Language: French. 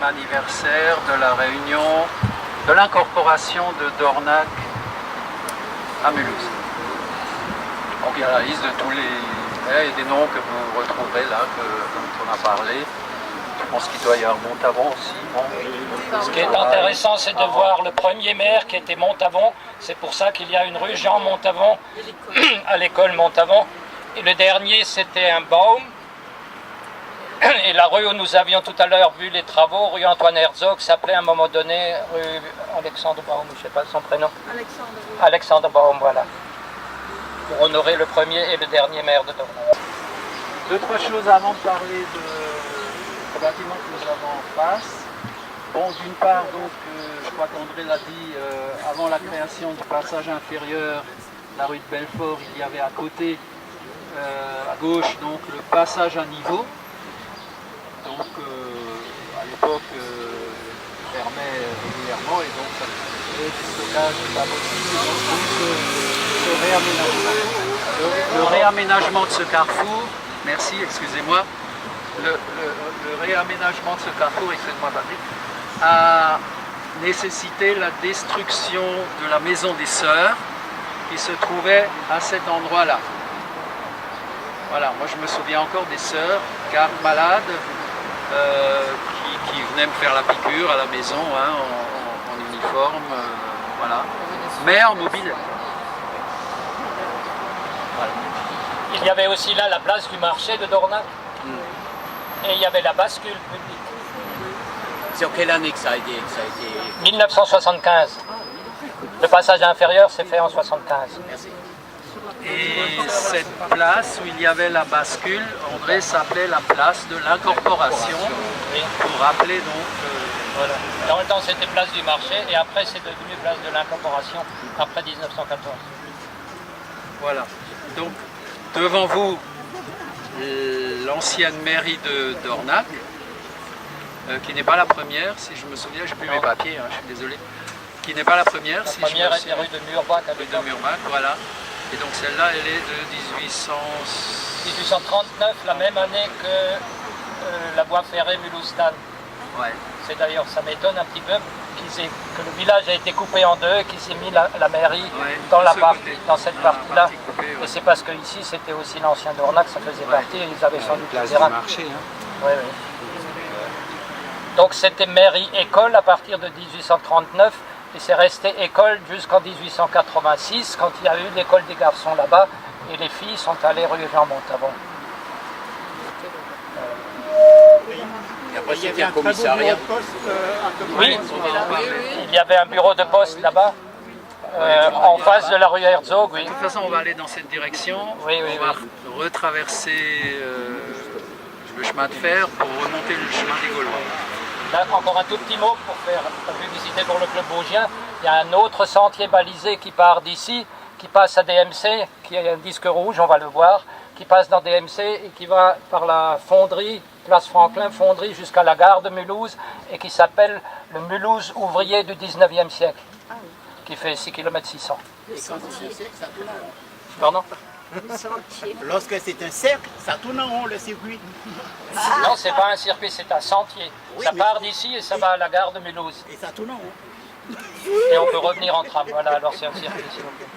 Anniversaire de la réunion de l'incorporation de Dornac à Mulhouse. Donc il y a la liste de tous les des noms que vous retrouverez là, dont on a parlé. Je pense qu'il doit y avoir Montavon aussi. Bon. Ce qui est intéressant, c'est de voir le premier maire qui était Montavon. C'est pour ça qu'il y a une rue Jean Montavon à l'école Montavon. Et le dernier, c'était un Baum. Et la rue où nous avions tout à l'heure vu les travaux, rue Antoine Herzog, s'appelait à un moment donné rue Alexandre Baum, je ne sais pas son prénom. Alexandre Baum, voilà. Pour honorer le premier et le dernier maire de Dornac. Deux, trois choses avant de parler du bâtiment que nous avons en face. Bon, d'une part, donc, je crois qu'André l'a dit, avant la création du passage inférieur, la rue de Belfort, il y avait à côté, à gauche, donc le passage à niveau. Donc à l'époque fermait régulièrement et donc ça faisait du stockage pas possible. Donc le réaménagement de ce carrefour, merci, excusez-moi, le réaménagement de ce carrefour, excusez-moi Patrick, a nécessité la destruction de la maison des sœurs qui se trouvait à cet endroit-là. Voilà, moi je me souviens encore des sœurs, car malades, qui venaient me faire la piqûre à la maison, hein, en uniforme, voilà, mais en mobile. Voilà. Il y avait aussi là la place du marché de Dornac, et il y avait la bascule publique. C'est en quelle année que ça a été 1975. Le passage inférieur s'est fait en 1975. Merci. Et cette place où il y avait la bascule, André, s'appelait la place de l'incorporation, Oui. pour rappeler donc... Voilà. Dans le temps c'était place du marché et après c'est devenu place de l'incorporation après 1914. Voilà. Donc devant vous, l'ancienne mairie de Dornac, qui n'est pas la première, si je me souviens, j'ai plus mes papiers, hein, je suis désolé, qui n'est pas la première. La si première je me était rue de Murbach. Rue de Murbach, voilà. Et donc celle-là, elle est de 1839, la même année que la voie ferrée Mulhouse-Thann. Ouais. C'est d'ailleurs, ça m'étonne un petit peu que le village a été coupé en deux, qu'ils aient mis la mairie dans cette partie-là. Et c'est parce que ici c'était aussi l'ancien Dornac, ça faisait partie, et ils avaient sans doute le terrain. Marché, hein. Oui, oui. Donc c'était mairie-école à partir de 1839 et c'est resté école jusqu'en 1886 quand il y a eu l'école des garçons là-bas et les filles sont allées rue Jean Montavon. Et après, c'était un commissariat. Oui, il y avait un bureau de poste là-bas, en face de la rue Herzog, oui. De toute façon, on va aller dans cette direction. Oui, on va retraverser le chemin de fer pour remonter le chemin des Gaulois. Là, encore un tout petit mot pour faire la publicité pour le club vosgien. Il y a un autre sentier balisé qui part d'ici, qui passe à DMC, qui a un disque rouge, on va le voir, qui passe dans DMC et qui va par la fonderie, place Franklin, fonderie jusqu'à la gare de Mulhouse et qui s'appelle le Mulhouse ouvrier du 19e siècle, qui fait 6 km 600. Pardon ? Lorsque c'est un cercle, ça tourne en rond le circuit. Non, c'est pas un circuit, c'est un sentier. Oui, ça mais- part d'ici et ça va à la gare de Mulhouse. Et ça tourne en rond. Et on peut revenir en tram. Voilà, alors c'est un circuit. S'il vous plaît.